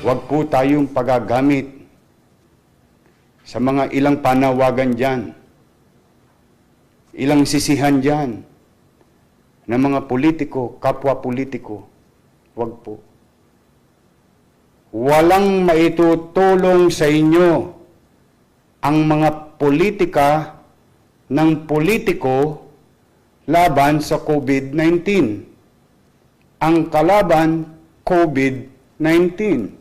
Huwag po tayong pagagamit sa mga ilang panawagan dyan, ilang sisihan dyan, ng mga politiko, kapwa politiko. Huwag po. Walang maitutulong sa inyo ang mga politika ng politiko laban sa COVID-19. Ang kalaban, COVID-19.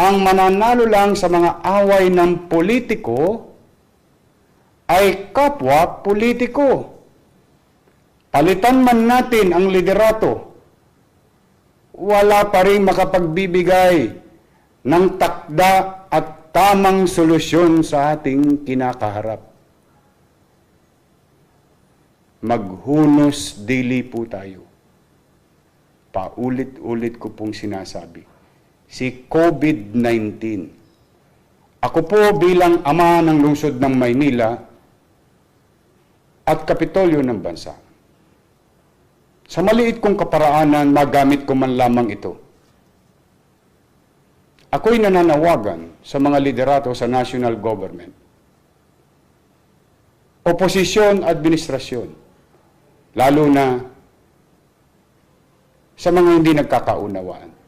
Ang mananalo lang sa mga away ng politiko ay kapwa politiko. Palitan man natin ang liderato, wala pa rin makapagbibigay ng takda at tamang solusyon sa ating kinakaharap. Maghunos dili po tayo. Paulit-ulit ko pong sinasabi. Si COVID-19. Ako po bilang ama ng lungsod ng Maynila at Kapitolyo ng bansa. Sa maliit kong kaparaanan, magamit ko man lamang ito. Ako'y nananawagan sa mga liderato sa national government, oposisyon, administrasyon, lalo na sa mga hindi nagkakaunawaan.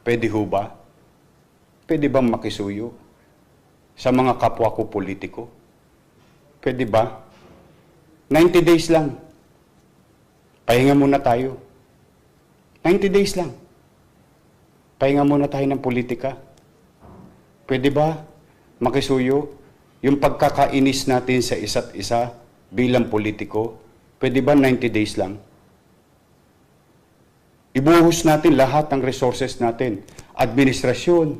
Pwede ho ba? Pwede bang makisuyo sa mga kapwa ko politiko? Pwede ba? 90 days lang. Pahinga muna tayo. 90 days lang. Pahinga muna tayo ng politika. Pwede ba makisuyo yung pagkakainis natin sa isa't isa bilang politiko? Pwede ba 90 days lang? Ibuhos natin lahat ng resources natin. Administrasyon,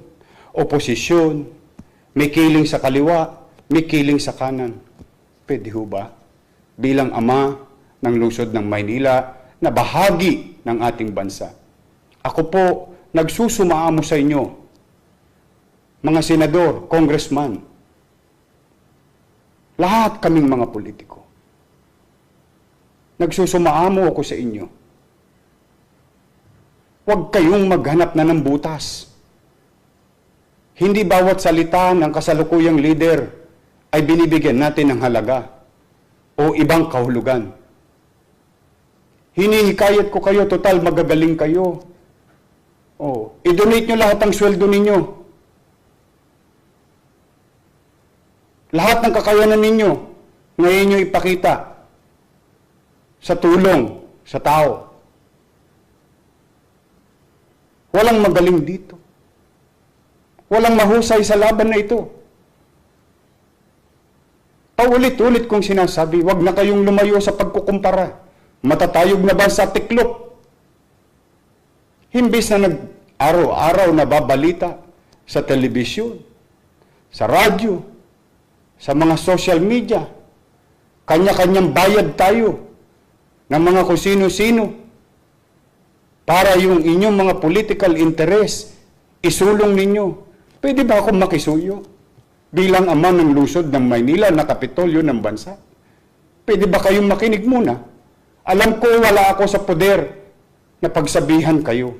oposisyon, may kiling sa kaliwa, may kiling sa kanan. Pwede ho ba? Bilang ama ng lungsod ng Maynila na bahagi ng ating bansa. Ako po, nagsusumaamo sa inyo, mga senador, congressman, lahat kaming mga politiko. Nagsusumaamo ako sa inyo. Huwag kayong maghanap na ng butas. Hindi bawat salita ng kasalukuyang leader ay binibigyan natin ng halaga o ibang kahulugan. Hinihikayat ko kayo, total magagaling kayo. I-donate nyo lahat ng sweldo ninyo. Lahat ng kakayanan ninyo, ngayon nyo ipakita sa tulong sa tao. Walang magaling dito. Walang mahusay sa laban na ito. Paulit-ulit kong sinasabi, wag na kayong lumayo sa pagkukumpara. Matatayog na bansa tiklop. Himbis na nag-araw-araw na babalita sa telebisyon, sa radyo, sa mga social media, kanya-kanyang bayad tayo ng mga kung sino-sino para yung inyong mga political interest isulong ninyo. Pwede ba akong makisuyo bilang ama ng lungsod ng Maynila na kapitolyo ng bansa? Pwede ba kayong makinig muna? Alam ko wala ako sa poder na pagsabihan kayo.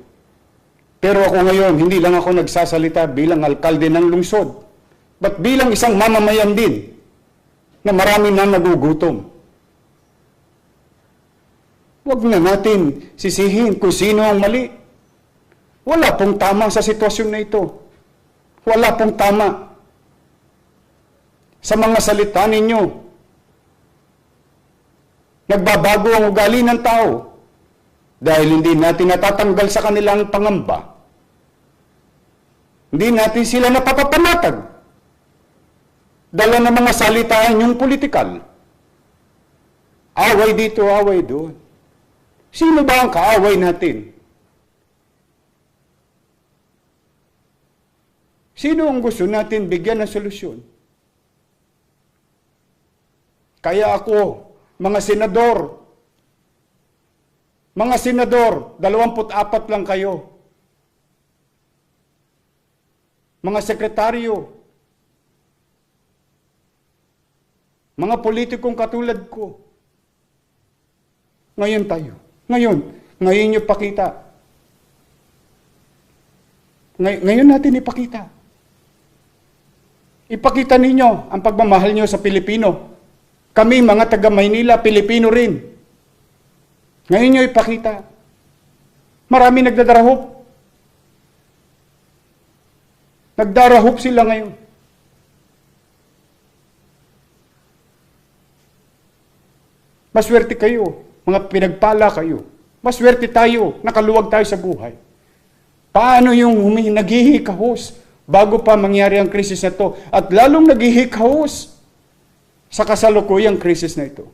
Pero ako ngayon, hindi lang ako nagsasalita bilang alkalde ng lungsod, but bilang isang mamamayan din na marami na nagugutom. Huwag na natin sisihin kung sino ang mali. Wala pong tama sa sitwasyon na ito. Wala pong tama sa mga salita ninyo. Nagbabago ang ugali ng tao dahil hindi natin natatanggal sa kanilang pangamba. Hindi natin sila napapapanatag. Dala ng mga salitaan yung politikal. Away dito, away doon. Sino ba ang kaaway natin? Sino ang gusto natin bigyan ng solusyon? Kaya ako, mga senador, 24 lang kayo. Mga sekretaryo, mga politikong katulad ko. Ngayon tayo. Ngayon nyo pakita Ngayon natin ipakita. Ipakita ninyo ang pagmamahal nyo sa Pilipino. Kami, mga taga Maynila, Pilipino rin. Ngayon nyo ipakita. Marami nagdadarahop. Nagdarahop sila ngayon. Maswerte kayo, mga pinagpala kayo. Maswerte tayo, nakaluwag tayo sa buhay. Paano yung naghihikahos bago pa mangyari ang krisis na to? At lalong naghihikahos sa kasalukuyang krisis na ito.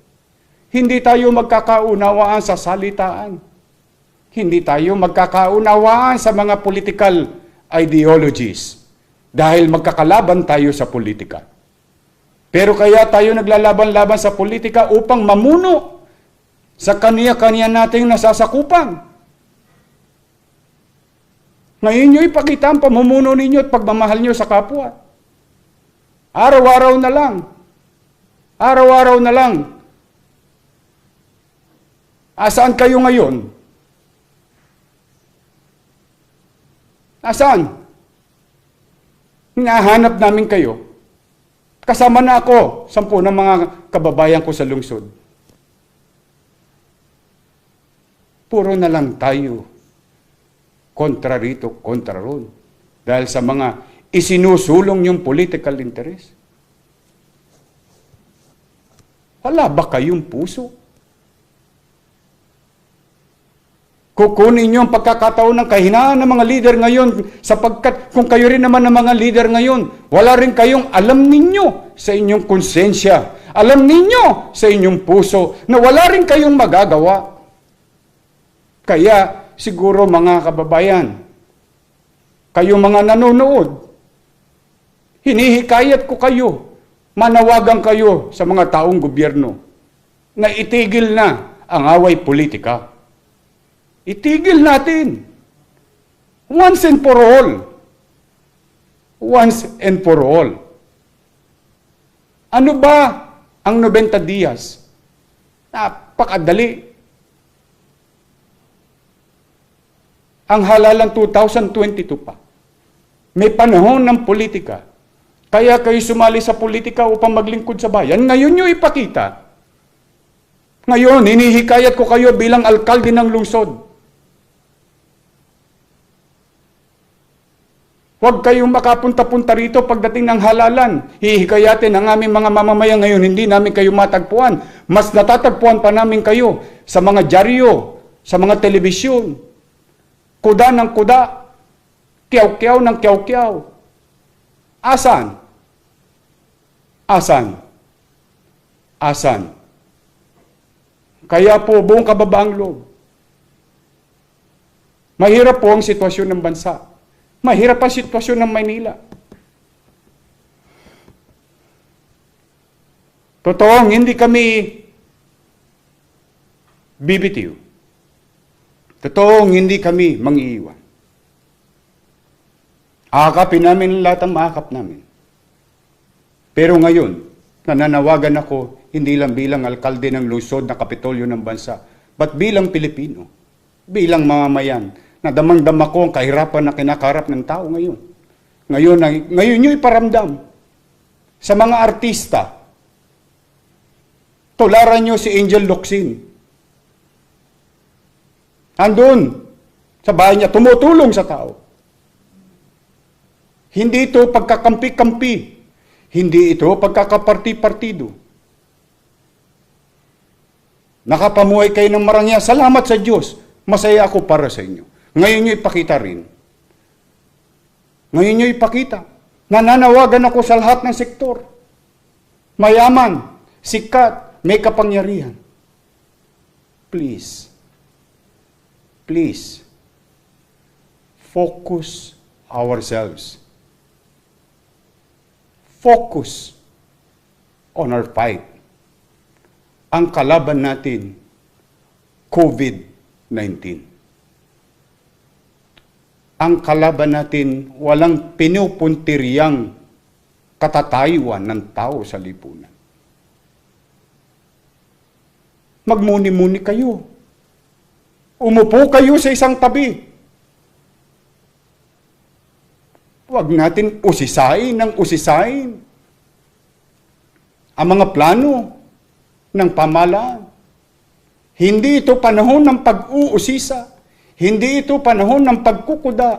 Hindi tayo magkakaunawaan sa salitaan. Hindi tayo magkakaunawaan sa mga political ideologies. Dahil magkakalaban tayo sa politika. Pero kaya tayo naglalaban-laban sa politika upang mamuno sa kaniya-kaniya nating nasasakupan. Ngayon nyo ipakita ang pamumuno ninyo at pagmamahal nyo sa kapwa. Araw-araw na lang. Araw-araw na lang. Asaan kayo ngayon? Asaan? Hinahanap namin kayo. Kasama na ako, 10 ng mga kababayan ko sa lungsod. Puro na lang tayo kontra rito, kontra ron. Dahil sa mga isinusulong yung political interest. Wala ba kayong puso? Kukunin niyo ang pagkakataon ng kahinaan ng mga leader ngayon sapagkat kung kayo rin naman ng mga leader ngayon, wala rin kayong alam ninyo sa inyong konsensya. Alam ninyo sa inyong puso na wala rin kayong magagawa. Kaya siguro mga kababayan, kayo mga nanonood, hinihikayat ko kayo, manawagan kayo sa mga taong gobyerno na itigil na ang away politika. Itigil natin. Once and for all. Once and for all. Ano ba ang 90 dias? Napakadali. Ang halalan 2022 pa. May panahon ng politika. Kaya kayo sumali sa politika upang maglingkod sa bayan. Ngayon nyo ipakita. Ngayon, hinihikayat ko kayo bilang alkalde ng lungsod. Huwag kayong makapunta-punta rito pagdating ng halalan. Hihikayatin ang aming mga mamamayan ngayon, hindi namin kayo matagpuan. Mas natatagpuan pa namin kayo sa mga dyaryo, sa mga telebisyon. Kuda ng kuda, kiyaw-kiyaw ng kiyaw-kiyaw. Asan? Asan? Asan? Kaya po, buong kababaang loob. Mahirap po ang sitwasyon ng bansa. Mahirap ang sitwasyon ng Maynila. Totoong hindi kami bibitiw. Totoong hindi kami mangiiwan. Akapin namin lahat ang maakap namin. Pero ngayon, nananawagan ako hindi lang bilang alkalde ng lungsod na kapitolyo ng bansa, but bilang Pilipino, bilang mamamayan, na damang-dama ko ang kahirapan na kinakarap ng tao ngayon. Ngayon nyo iparamdam sa mga artista. Tularan nyo si Angel Locsin. Andun sa bahay niya, tumutulong sa tao. Hindi ito pagkakampi-kampi. Hindi ito pagkakaparti-partido. Nakapamuhay kayo ng marangya. Salamat sa Diyos. Masaya ako para sa inyo. Ngayon nyo ipakita rin. Ngayon nyo ipakita. Nananawagan ako sa lahat ng sektor. Mayaman, sikat, may kapangyarihan. Please, focus ourselves. Focus on our fight. Ang kalaban natin, COVID-19. Ang kalaban natin, walang pinupuntiriyang katatayuan ng tao sa lipunan. Magmuni-muni kayo. Umupo kayo sa isang tabi. Huwag natin usisain ng usisain ang mga plano ng pamahalaan. Hindi ito panahon ng pag-uusisa. Hindi ito panahon ng pagkukuda.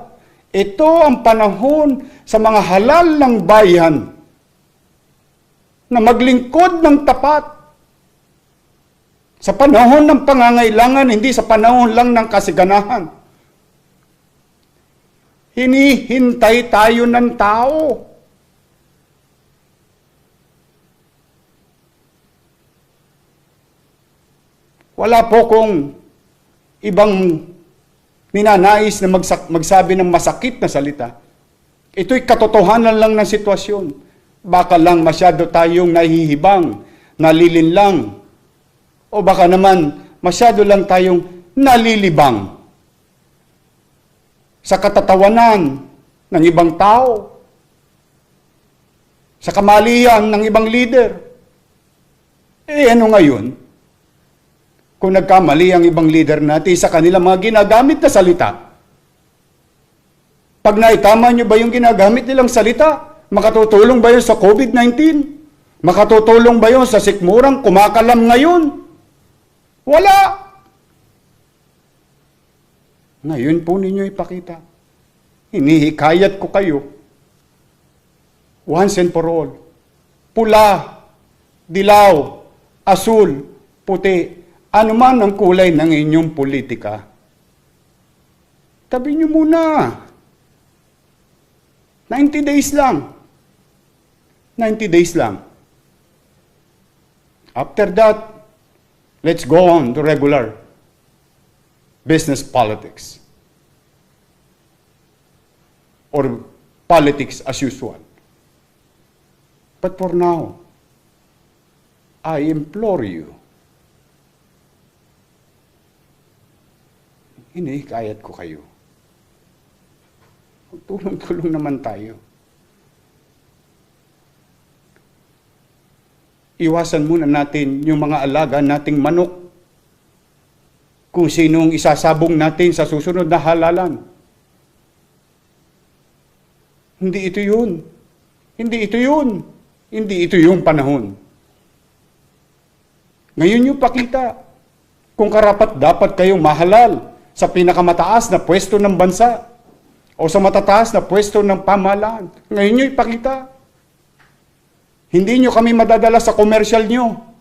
Ito ang panahon sa mga halal ng bayan na maglingkod ng tapat. Sa panahon ng pangangailangan, hindi sa panahon lang ng kasiganahan. Hinihintay tayo ng tao. Wala po kong ibang ninanais na magsabi ng masakit na salita. Ito'y katotohanan lang ng sitwasyon. Baka lang masyado tayong nahihibang, nalilinlang, o baka naman masyado lang tayong nalilibang sa katatawanan ng ibang tao, sa kamalian ng ibang leader. Ano ngayon? Kung nagkamali ang ibang leader natin sa kanilang mga ginagamit na salita. Pag naitama nyo ba yung ginagamit nilang salita? Makatutulong ba yun sa COVID-19? Makatutulong ba yun sa sikmurang kumakalam ngayon? Wala! Ngayon po ninyo ipakita. Hinihikayat ko kayo. Once and for all. Pula, dilaw, asul, puti. Ano man ang kulay ng inyong politika, tabi nyo muna. 90 days lang. 90 days lang. After that, let's go on to regular business politics. Or politics as usual. But for now, I implore you, hinihikayat ko kayo. Tulong-tulong naman tayo. Iwasan muna natin yung mga alaga nating manok. Kung sinong isasabong natin sa susunod na halalan. Hindi ito yun. Hindi ito yun. Hindi ito yung panahon. Ngayon yung pakita kung karapat dapat kayong mahalal sa pinakamataas na pwesto ng bansa o sa matataas na pwesto ng pamahalaan. Ngayon nyo ipakita. Hindi nyo kami madadala sa komersyal nyo.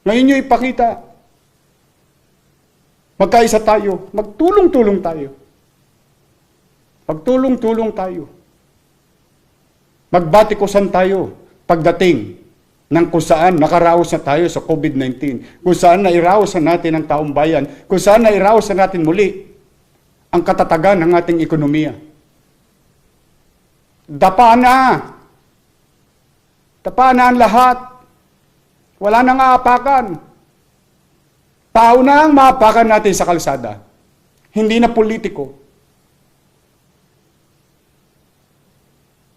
Ngayon nyo ipakita. Magkaisa tayo. Magtulong-tulong tayo. Magtulong-tulong tayo. Magbatikusan tayo pagdating ng kung saan nakaraos na tayo sa COVID-19, kung saan nairaos na natin ang taong bayan, kung saan nairaos na natin muli ang katatagan ng ating ekonomiya. Dapa na! Dapa na ang lahat. Wala nang aapakan. Tao na ang maapakan natin sa kalsada. Hindi na politiko.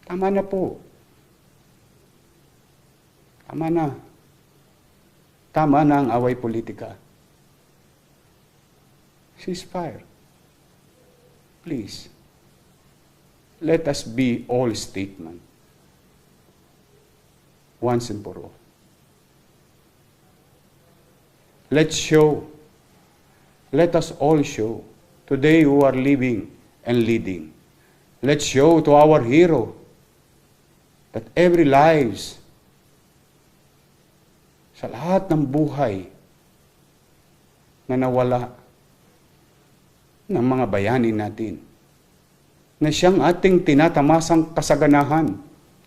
Tama na po. Tama na. Tama na ang away politika. Ceasefire. Please. Let us be all statement. Once and for all. Let's show. Let us all show. Today who are living and leading. Let's show to our hero that every lives sa lahat ng buhay na nawala ng mga bayani natin, na siyang ating tinatamasang kasaganahan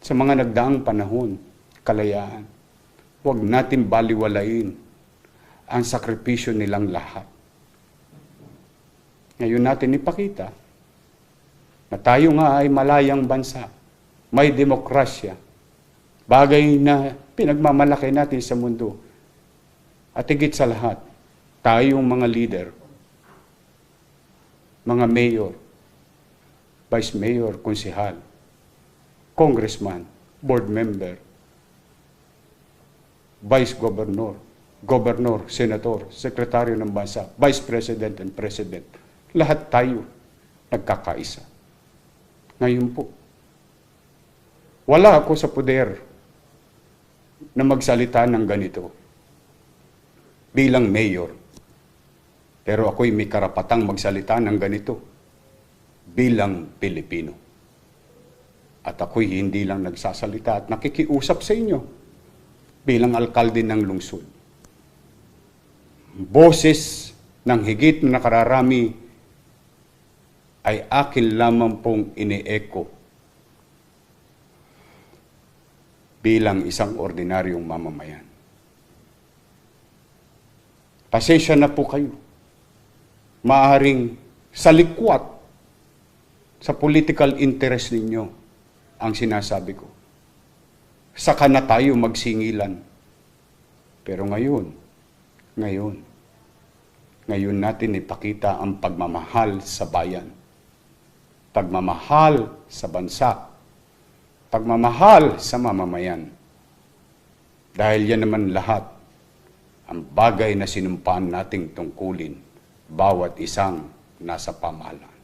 sa mga nagdaang panahon, kalayaan. Huwag natin baliwalain ang sakripisyo nilang lahat. Ngayon natin ipakita na tayo nga ay malayang bansa, may demokrasya, bagay na pinagmamalaki natin sa mundo. At higit sa lahat, tayong mga leader, mga mayor, vice mayor, konsehal, congressman, board member, vice governor, governor, senator, sekretaryo ng bansa, vice president and president. Lahat tayo nagkakaisa. Ngayon po, wala ako sa poder na magsalita ng ganito bilang mayor. Pero ako'y may karapatang magsalita ng ganito bilang Pilipino. At ako'y hindi lang nagsasalita at nakikiusap sa inyo bilang alkalde ng lungsod. Boses ng higit na nakararami ay akin lamang pong ine-echo bilang isang ordinaryong mamamayan. Pasensya na po kayo. Maaaring salikwat sa political interest ninyo ang sinasabi ko. Saka na tayo magsingilan. Pero ngayon natin ipakita ang pagmamahal sa bayan. Pagmamahal sa bansa. Pagmamahal sa mamamayan. Dahil yan naman lahat ang bagay na sinumpaan nating tungkulin bawat isang nasa pamahalaan.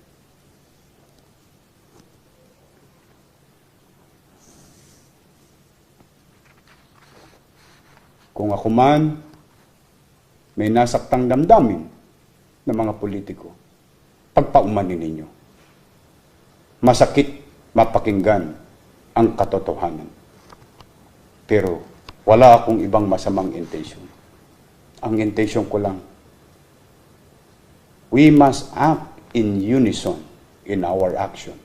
Kung ako man may nasaktang damdamin ng mga politiko, pagpaumanin ninyo. Masakit mapakinggan ang katotohanan. Pero wala akong ibang masamang intensyon. Ang intensyon ko lang, we must act in unison in our action.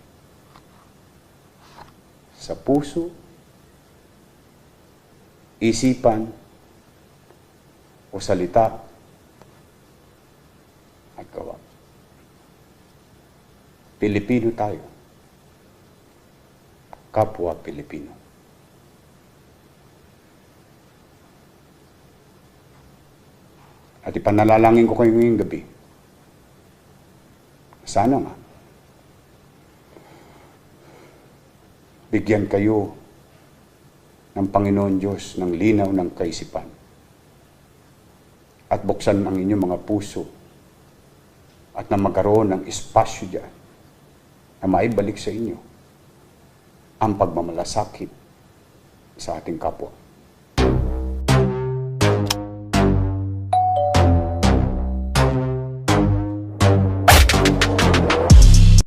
Sa puso, isipan, o salita at gawa. Pilipino tayo. Kapwa Pilipino. At ipanalangin ko kayo ngayong gabi. Sana nga, bigyan kayo ng Panginoon Diyos ng linaw ng kaisipan at buksan ang inyong mga puso at na magkaroon ng espasyo dyan na maibalik sa inyo ang pagmamalasakit sa ating kapwa.